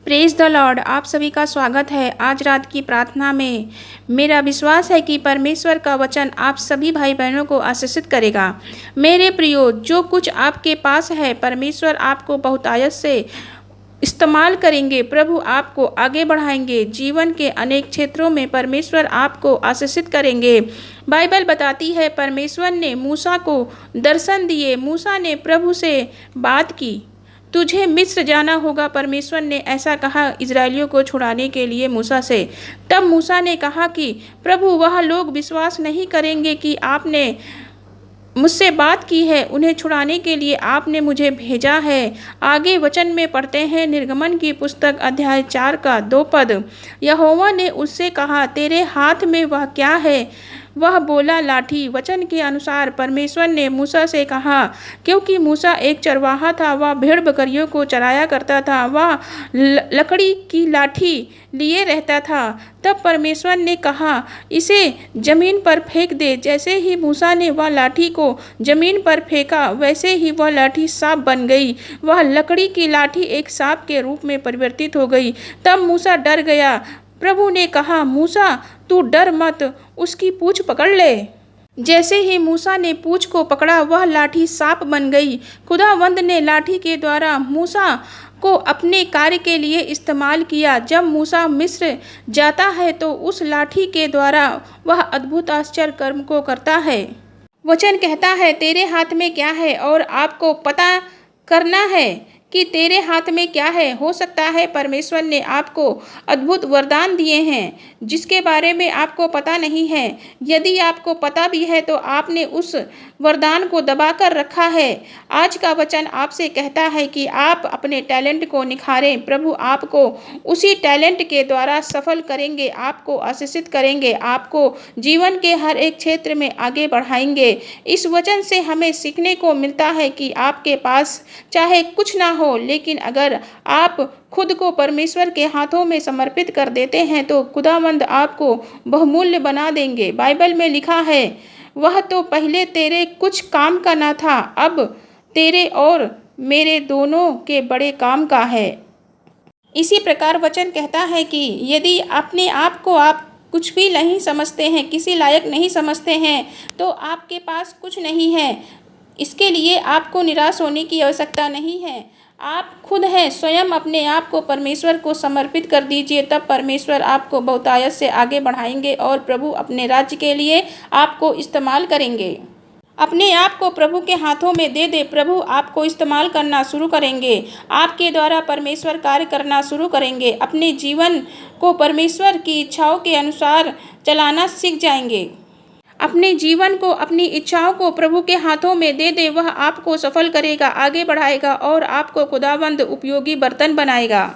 Praise the Lord. आप सभी का स्वागत है आज रात की प्रार्थना में। मेरा विश्वास है कि परमेश्वर का वचन आप सभी भाई बहनों को आशीषित करेगा। मेरे प्रियो, जो कुछ आपके पास है परमेश्वर आपको बहुतायत से इस्तेमाल करेंगे। प्रभु आपको आगे बढ़ाएंगे। जीवन के अनेक क्षेत्रों में परमेश्वर आपको आशीषित करेंगे। बाइबल बताती है परमेश्वर ने मूसा को दर्शन दिए। मूसा ने प्रभु से बात की, तुझे मिस्र जाना होगा। परमेश्वर ने ऐसा कहा इजरायलियों को छुड़ाने के लिए मूसा से। तब मूसा ने कहा कि प्रभु, वह लोग विश्वास नहीं करेंगे कि आपने मुझसे बात की है। उन्हें छुड़ाने के लिए आपने मुझे भेजा है। आगे वचन में पढ़ते हैं, निर्गमन की पुस्तक अध्याय 4 का 2 पद। यहोवा ने उससे कहा, तेरे हाथ में वह क्या है? वह बोला, लाठी। वचन के अनुसार परमेश्वर ने मूसा से कहा, क्योंकि मूसा एक चरवाहा था, वह भेड़ बकरियों को चराया करता था, वह लकड़ी की लाठी लिए रहता था। तब परमेश्वर ने कहा, इसे जमीन पर फेंक दे। जैसे ही मूसा ने वह लाठी को जमीन पर फेंका, वैसे ही वह लाठी सांप बन गई। वह लकड़ी की लाठी एक सांप के रूप में परिवर्तित हो गई। तब मूसा डर गया। प्रभु ने कहा, मूसा, तू डर मत, उसकी पूंछ पकड़ ले। जैसे ही मूसा ने पूंछ को पकड़ा, वह लाठी सांप बन गई। खुदावंद ने लाठी के द्वारा मूसा को अपने कार्य के लिए इस्तेमाल किया। जब मूसा मिस्र जाता है तो उस लाठी के द्वारा वह अद्भुत आश्चर्य कर्म को करता है। वचन कहता है, तेरे हाथ में क्या है? और आपको पता करना है कि तेरे हाथ में क्या है। हो सकता है परमेश्वर ने आपको अद्भुत वरदान दिए हैं जिसके बारे में आपको पता नहीं है। यदि आपको पता भी है तो आपने उस वरदान को दबा कर रखा है। आज का वचन आपसे कहता है कि आप अपने टैलेंट को निखारें। प्रभु आपको उसी टैलेंट के द्वारा सफल करेंगे, आपको आशीषित करेंगे, आपको जीवन के हर एक क्षेत्र में आगे बढ़ाएंगे। इस वचन से हमें सीखने को मिलता है कि आपके पास चाहे कुछ ना हो, लेकिन अगर आप खुद को परमेश्वर के हाथों में समर्पित कर देते हैं तो खुदावंद आपको बहुमूल्य बना देंगे। बाइबल में लिखा है, वह तो पहले तेरे कुछ काम का ना था, अब तेरे और मेरे दोनों के बड़े काम का है। इसी प्रकार वचन कहता है कि यदि अपने आप को आप कुछ भी नहीं समझते हैं, किसी लायक नहीं समझते हैं, तो आपके पास कुछ नहीं है। इसके लिए आपको निराश होने की आवश्यकता नहीं है। आप खुद हैं, स्वयं अपने आप को परमेश्वर को समर्पित कर दीजिए। तब परमेश्वर आपको बहुतायत से आगे बढ़ाएंगे और प्रभु अपने राज्य के लिए आपको इस्तेमाल करेंगे। अपने आप को प्रभु के हाथों में दे दे। प्रभु आपको इस्तेमाल करना शुरू करेंगे। आपके द्वारा परमेश्वर कार्य करना शुरू करेंगे। अपने जीवन को परमेश्वर की इच्छाओं के अनुसार चलाना सीख जाएंगे। अपने जीवन को, अपनी इच्छाओं को प्रभु के हाथों में दे दे। वह आपको सफल करेगा, आगे बढ़ाएगा और आपको खुदावंद उपयोगी बर्तन बनाएगा।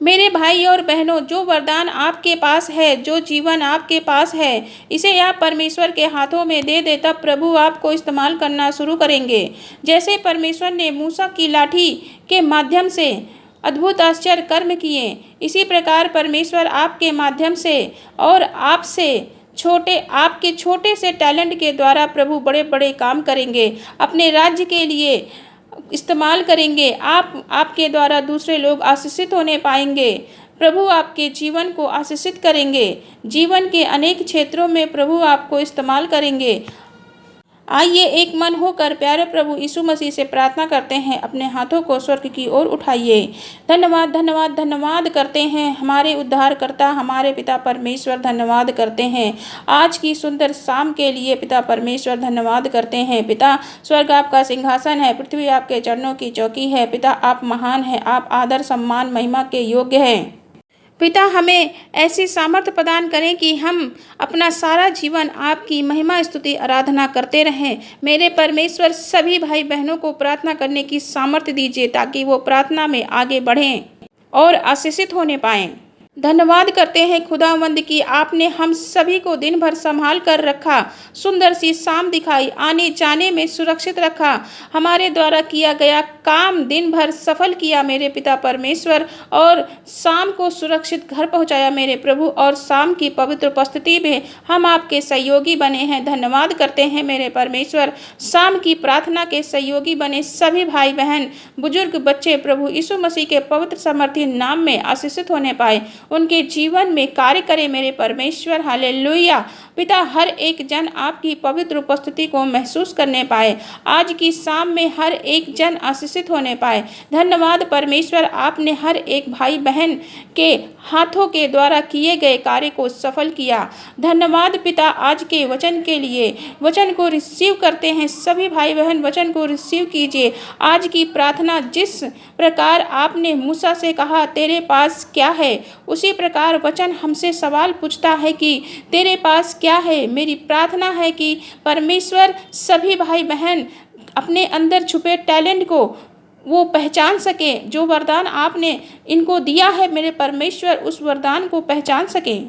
मेरे भाई और बहनों, जो वरदान आपके पास है, जो जीवन आपके पास है, इसे आप परमेश्वर के हाथों में दे दे। तब प्रभु आपको इस्तेमाल करना शुरू करेंगे। जैसे परमेश्वर ने मूसा की लाठी के माध्यम से अद्भुत आश्चर्य कर्म किए, इसी प्रकार परमेश्वर आपके माध्यम से और आपके छोटे से टैलेंट के द्वारा प्रभु बड़े बड़े काम करेंगे, अपने राज्य के लिए इस्तेमाल करेंगे। आपके द्वारा दूसरे लोग आशीषित होने पाएंगे। प्रभु आपके जीवन को आशीषित करेंगे। जीवन के अनेक क्षेत्रों में प्रभु आपको इस्तेमाल करेंगे। आइए एक मन होकर प्यारे प्रभु यीशु मसीह से प्रार्थना करते हैं। अपने हाथों को स्वर्ग की ओर उठाइए। धन्यवाद धन्यवाद धन्यवाद करते हैं हमारे उद्धारकर्ता, हमारे पिता परमेश्वर। धन्यवाद करते हैं आज की सुंदर शाम के लिए। पिता परमेश्वर धन्यवाद करते हैं। पिता, स्वर्ग आपका सिंहासन है, पृथ्वी आपके चरणों की चौकी है। पिता, आप महान हैं, आप आदर सम्मान महिमा के योग्य हैं। पिता, हमें ऐसी सामर्थ्य प्रदान करें कि हम अपना सारा जीवन आपकी महिमा स्तुति आराधना करते रहें। मेरे परमेश्वर, सभी भाई बहनों को प्रार्थना करने की सामर्थ्य दीजिए ताकि वो प्रार्थना में आगे बढ़ें और आशीषित होने पाएं। धन्यवाद करते हैं खुदावंद कि आपने हम सभी को दिन भर संभाल कर रखा, सुंदर सी शाम दिखाई, आने जाने में सुरक्षित रखा, हमारे द्वारा किया गया काम दिन भर सफल किया मेरे पिता परमेश्वर, और शाम को सुरक्षित घर पहुंचाया मेरे प्रभु, और शाम की पवित्र उपस्थिति में हम आपके सहयोगी बने हैं। धन्यवाद करते हैं मेरे परमेश्वर, शाम की प्रार्थना के सहयोगी बने सभी भाई बहन, बुजुर्ग, बच्चे प्रभु यीशु मसीह के पवित्र समर्थी नाम में आशीषित होने पाए, उनके जीवन में कार्य करे मेरे परमेश्वर। हालेलुया। पिता, हर एक जन आपकी पवित्र उपस्थिति को महसूस करने पाए, आज की शाम में हर एक जन आशीषित होने पाए। धन्यवाद परमेश्वर, आपने हर एक भाई बहन के हाथों के द्वारा किए गए कार्य को सफल किया। धन्यवाद पिता आज के वचन के लिए। वचन को रिसीव करते हैं सभी भाई बहन, वचन को रिसीव कीजिए। आज की प्रार्थना जिस प्रकार आपने मूसा से कहा तेरे पास क्या है, उसी प्रकार वचन हमसे सवाल पूछता है कि तेरे पास क्या है। मेरी प्रार्थना है कि परमेश्वर सभी भाई बहन अपने अंदर छुपे टैलेंट को वो पहचान सके, जो वरदान आपने इनको दिया है मेरे परमेश्वर, उस वरदान को पहचान सके।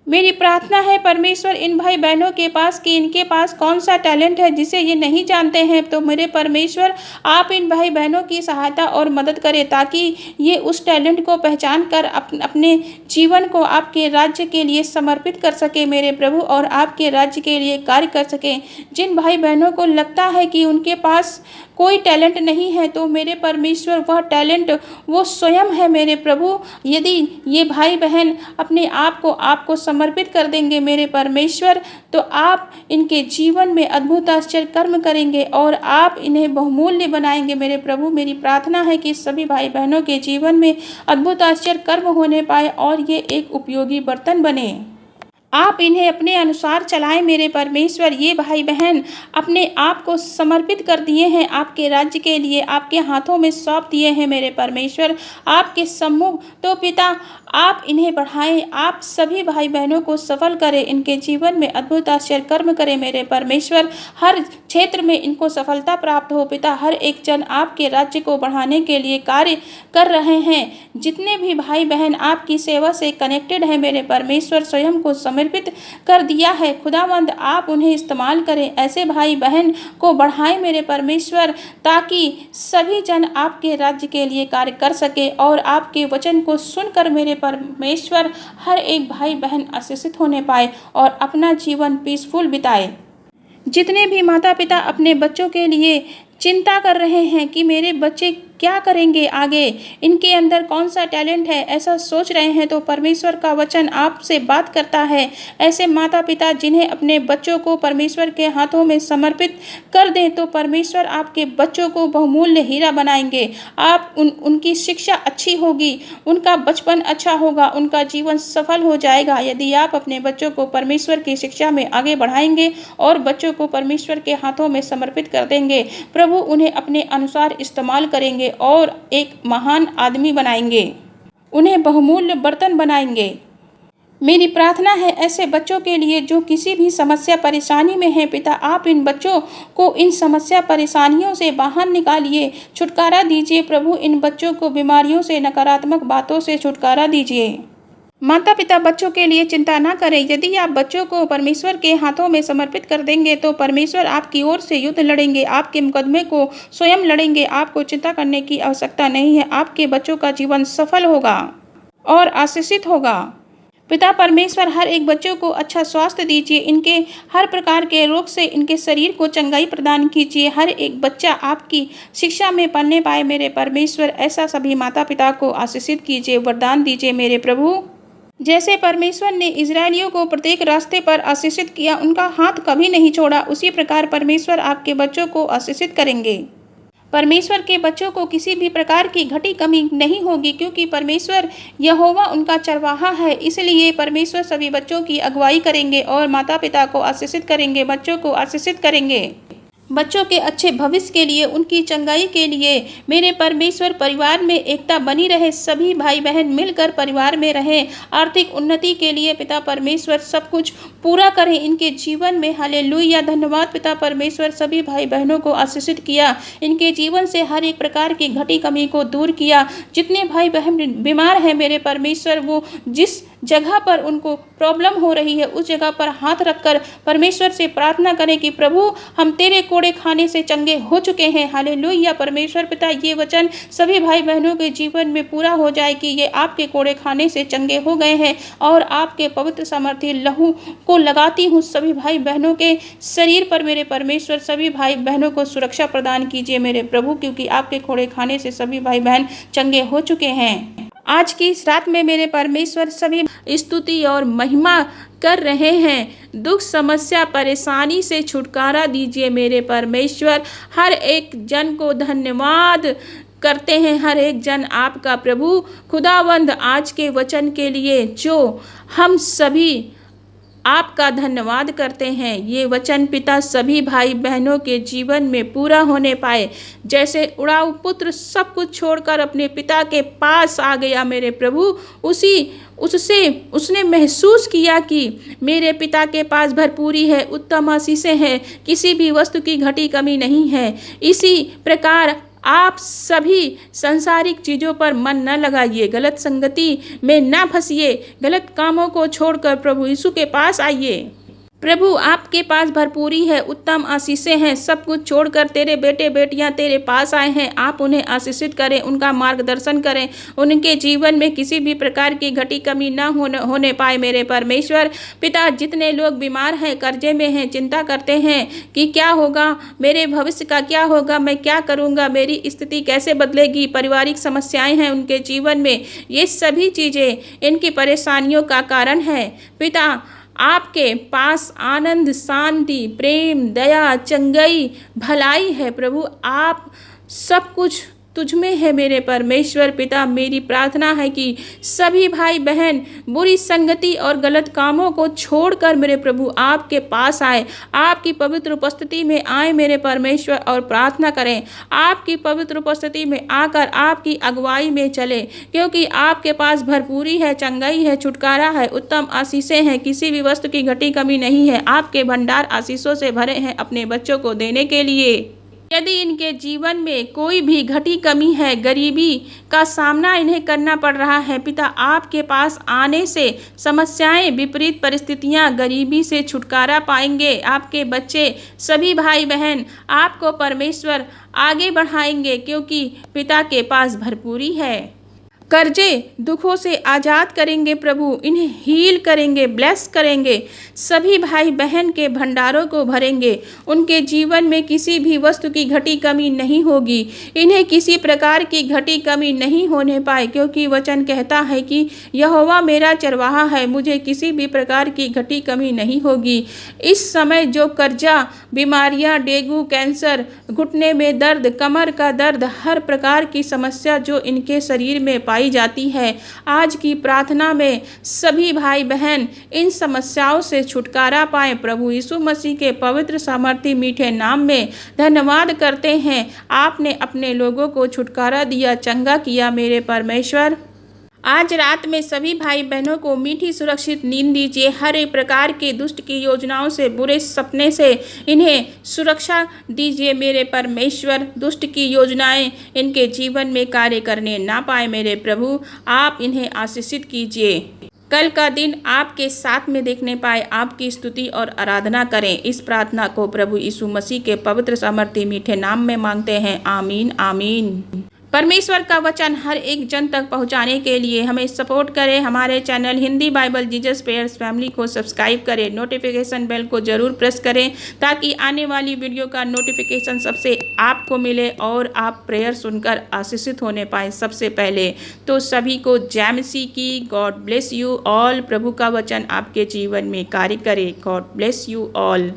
मेरी प्रार्थना है परमेश्वर इन भाई बहनों के पास कि इनके पास कौन सा टैलेंट है जिसे ये नहीं जानते हैं, तो मेरे परमेश्वर आप इन भाई बहनों की सहायता और मदद करें ताकि ये उस टैलेंट को पहचान कर अपने जीवन को आपके राज्य के लिए समर्पित कर सके मेरे प्रभु, और आपके राज्य के लिए कार्य कर सकें। जिन भाई बहनों को लगता है कि उनके पास कोई टैलेंट नहीं है, तो मेरे परमेश्वर वह टैलेंट वो स्वयं है मेरे प्रभु। यदि ये भाई बहन अपने आप को आपको समर्पित कर देंगे मेरे परमेश्वर, तो आप इनके जीवन में अद्भुत आश्चर्य कर्म करेंगे और आप इन्हें बहुमूल्य बनाएंगे मेरे प्रभु। मेरी प्रार्थना है कि सभी भाई बहनों के जीवन में अद्भुत आश्चर्य कर्म होने पाए और ये एक उपयोगी बर्तन बने। आप इन्हें अपने अनुसार चलाएं मेरे परमेश्वर। ये भाई बहन अपने आप को समर्पित कर दिए हैं आपके राज्य के लिए, आपके हाथों में सौंप दिए हैं मेरे परमेश्वर आपके सम्मुख। तो पिता आप इन्हें बढ़ाएं, आप सभी भाई बहनों को सफल करें, इनके जीवन में अद्भुत आश्चर्य कर्म करें मेरे परमेश्वर। हर क्षेत्र में इनको सफलता प्राप्त हो पिता। हर एक जन आपके राज्य को बढ़ाने के लिए कार्य कर रहे हैं। जितने भी भाई बहन आपकी सेवा से कनेक्टेड हैं मेरे परमेश्वर, स्वयं को समर्पित कर दिया है खुदावंद, आप उन्हें इस्तेमाल करें। ऐसे भाई बहन को बढ़ाएं मेरे परमेश्वर ताकि सभी जन आपके राज्य के लिए कार्य कर सके और आपके वचन को सुनकर मेरे परमेश्वर हर एक भाई बहन आशीषित होने पाए और अपना जीवन पीसफुल बिताए। जितने भी माता पिता अपने बच्चों के लिए चिंता कर रहे हैं कि मेरे बच्चे क्या करेंगे आगे, इनके अंदर कौन सा टैलेंट है, ऐसा सोच रहे हैं, तो परमेश्वर का वचन आपसे बात करता है। ऐसे माता पिता जिन्हें अपने बच्चों को परमेश्वर के हाथों में समर्पित कर दें, तो परमेश्वर आपके बच्चों को बहुमूल्य हीरा बनाएंगे। आप उनकी शिक्षा अच्छी होगी, उनका बचपन अच्छा होगा, उनका जीवन सफल हो जाएगा यदि आप अपने बच्चों को परमेश्वर की शिक्षा में आगे बढ़ाएंगे और बच्चों को परमेश्वर के हाथों में समर्पित कर देंगे। प्रभु उन्हें अपने अनुसार इस्तेमाल करेंगे और एक महान आदमी बनाएंगे, उन्हें बहुमूल्य बर्तन बनाएंगे। मेरी प्रार्थना है ऐसे बच्चों के लिए जो किसी भी समस्या परेशानी में हैं पिता, आप इन बच्चों को इन समस्या परेशानियों से बाहर निकालिए, छुटकारा दीजिए प्रभु। इन बच्चों को बीमारियों से, नकारात्मक बातों से छुटकारा दीजिए। माता पिता बच्चों के लिए चिंता ना करें। यदि आप बच्चों को परमेश्वर के हाथों में समर्पित कर देंगे तो परमेश्वर आपकी ओर से युद्ध लड़ेंगे, आपके मुकदमे को स्वयं लड़ेंगे। आपको चिंता करने की आवश्यकता नहीं है। आपके बच्चों का जीवन सफल होगा और आशीषित होगा। पिता परमेश्वर हर एक बच्चों को अच्छा स्वास्थ्य दीजिए, इनके हर प्रकार के रोग से इनके शरीर को चंगाई प्रदान कीजिए। हर एक बच्चा आपकी शिक्षा में पढ़ने पाए मेरे परमेश्वर। ऐसा सभी माता पिता को आशीषित कीजिए, वरदान दीजिए मेरे प्रभु। जैसे परमेश्वर ने इजरायलियों को प्रत्येक रास्ते पर आशीषित किया, उनका हाथ कभी नहीं छोड़ा, उसी प्रकार परमेश्वर आपके बच्चों को आशीषित करेंगे। परमेश्वर के बच्चों को किसी भी प्रकार की घटी कमी नहीं होगी, क्योंकि परमेश्वर यहोवा उनका चरवाहा है। इसलिए परमेश्वर सभी बच्चों की अगुवाई करेंगे और माता पिता को आशीषित करेंगे, बच्चों को आशीषित करेंगे। बच्चों के अच्छे भविष्य के लिए, उनकी चंगाई के लिए मेरे परमेश्वर परिवार में एकता बनी रहे, सभी भाई बहन मिलकर परिवार में रहें। आर्थिक उन्नति के लिए पिता परमेश्वर सब कुछ पूरा करें इनके जीवन में। हालेलुया, धन्यवाद पिता परमेश्वर, सभी भाई बहनों को आशीषित किया, इनके जीवन से हर एक प्रकार की घटी कमी को दूर किया। जितने भाई बहन बीमार हैं मेरे परमेश्वर, वो जिस जगह पर उनको प्रॉब्लम हो रही है उस जगह पर हाथ रखकर परमेश्वर से प्रार्थना करें कि प्रभु हम तेरे कोड़े खाने से चंगे हो चुके हैं। हालेलुया परमेश्वर पिता, ये वचन सभी भाई बहनों के जीवन में पूरा हो जाए कि ये आपके कोड़े खाने से चंगे हो गए हैं और आपके पवित्र सामर्थ्य लहू को लगाती हूँ सभी भाई बहनों के शरीर पर। मेरे परमेश्वर सभी भाई बहनों को सुरक्षा प्रदान कीजिए मेरे प्रभु, क्योंकि आपके कोड़े खाने से सभी भाई बहन चंगे हो चुके हैं। आज की इस रात में मेरे परमेश्वर सभी स्तुति और महिमा कर रहे हैं। दुख, समस्या, परेशानी से छुटकारा दीजिए मेरे परमेश्वर। हर एक जन को धन्यवाद करते हैं, हर एक जन आपका प्रभु खुदावंद आज के वचन के लिए जो हम सभी आपका धन्यवाद करते हैं। ये वचन पिता सभी भाई बहनों के जीवन में पूरा होने पाए। जैसे उड़ाऊ पुत्र सब कुछ छोड़कर अपने पिता के पास आ गया मेरे प्रभु, उसने महसूस किया कि मेरे पिता के पास भरपूरी है, उत्तम आशीषें हैं, किसी भी वस्तु की घटी कमी नहीं है। इसी प्रकार आप सभी सांसारिक चीज़ों पर मन न लगाइए, गलत संगति में न फंसिए, गलत कामों को छोड़कर प्रभु यीशु के पास आइए। प्रभु आपके पास भरपूरी है, उत्तम आशीषें हैं, सब कुछ छोड़कर तेरे बेटे बेटियां तेरे पास आए हैं। आप उन्हें आशीषित करें, उनका मार्गदर्शन करें, उनके जीवन में किसी भी प्रकार की घटी कमी न होने पाए मेरे परमेश्वर पिता। जितने लोग बीमार हैं, कर्जे में हैं, चिंता करते हैं कि क्या होगा, मेरे भविष्य का क्या होगा, मैं क्या करूँगा, मेरी स्थिति कैसे बदलेगी, पारिवारिक समस्याएँ हैं उनके जीवन में, ये सभी चीज़ें इनकी परेशानियों का कारण है पिता। आपके पास आनंद, शांति, प्रेम, दया, चंगाई, भलाई है प्रभु। आप सब कुछ तुझ में है मेरे परमेश्वर पिता। मेरी प्रार्थना है कि सभी भाई बहन बुरी संगति और गलत कामों को छोड़कर मेरे प्रभु आपके पास आए, आपकी पवित्र उपस्थिति में आए मेरे परमेश्वर और प्रार्थना करें। आपकी पवित्र उपस्थिति में आकर आपकी अगुवाई में चले, क्योंकि आपके पास भरपूरी है, चंगाई है, छुटकारा है, उत्तम आशीषें हैं, किसी भी वस्तु की घटी कमी नहीं है। आपके भंडार आशीषों से भरे हैं अपने बच्चों को देने के लिए। यदि इनके जीवन में कोई भी घटी कमी है, गरीबी का सामना इन्हें करना पड़ रहा है पिता, आपके पास आने से समस्याएं, विपरीत परिस्थितियां, गरीबी से छुटकारा पाएंगे। आपके बच्चे सभी भाई बहन आपको परमेश्वर आगे बढ़ाएंगे, क्योंकि पिता के पास भरपूरी है। कर्जे दुखों से आज़ाद करेंगे प्रभु, इन्हें हील करेंगे, ब्लेस करेंगे, सभी भाई बहन के भंडारों को भरेंगे। उनके जीवन में किसी भी वस्तु की घटी कमी नहीं होगी, इन्हें किसी प्रकार की घटी कमी नहीं होने पाए, क्योंकि वचन कहता है कि यहोवा मेरा चरवाहा है, मुझे किसी भी प्रकार की घटी कमी नहीं होगी। इस समय जो कर्जा, बीमारियां, डेंगू, कैंसर, घुटने में दर्द, कमर का दर्द, हर प्रकार की समस्या जो इनके शरीर में पाई जाती है, आज की प्रार्थना में सभी भाई बहन इन समस्याओं से छुटकारा पाएं। प्रभु यीशु मसीह के पवित्र सामर्थ्य मीठे नाम में धन्यवाद करते हैं। आपने अपने लोगों को छुटकारा दिया, चंगा किया मेरे परमेश्वर। आज रात में सभी भाई बहनों को मीठी सुरक्षित नींद दीजिए। हर एक प्रकार के दुष्ट की योजनाओं से, बुरे सपने से इन्हें सुरक्षा दीजिए मेरे परमेश्वर। दुष्ट की योजनाएं इनके जीवन में कार्य करने ना पाए मेरे प्रभु। आप इन्हें आशीषित कीजिए। कल का दिन आपके साथ में देखने पाए, आपकी स्तुति और आराधना करें। इस प्रार्थना को प्रभु यीशु मसीह के पवित्र सामर्थ्य मीठे नाम में मांगते हैं। आमीन आमीन। परमेश्वर का वचन हर एक जन तक पहुंचाने के लिए हमें सपोर्ट करें। हमारे channel Hindi Bible Jesus prayers family को सब्सक्राइब करें, नोटिफिकेशन बेल को जरूर प्रेस करें, ताकि आने वाली वीडियो का नोटिफिकेशन सबसे आपको मिले और आप प्रेयर सुनकर आशीषित होने पाए सबसे पहले। तो सभी को जय मसीह की। God bless you all. प्रभु का वचन आपके जीवन में कार्य करे। God bless you all.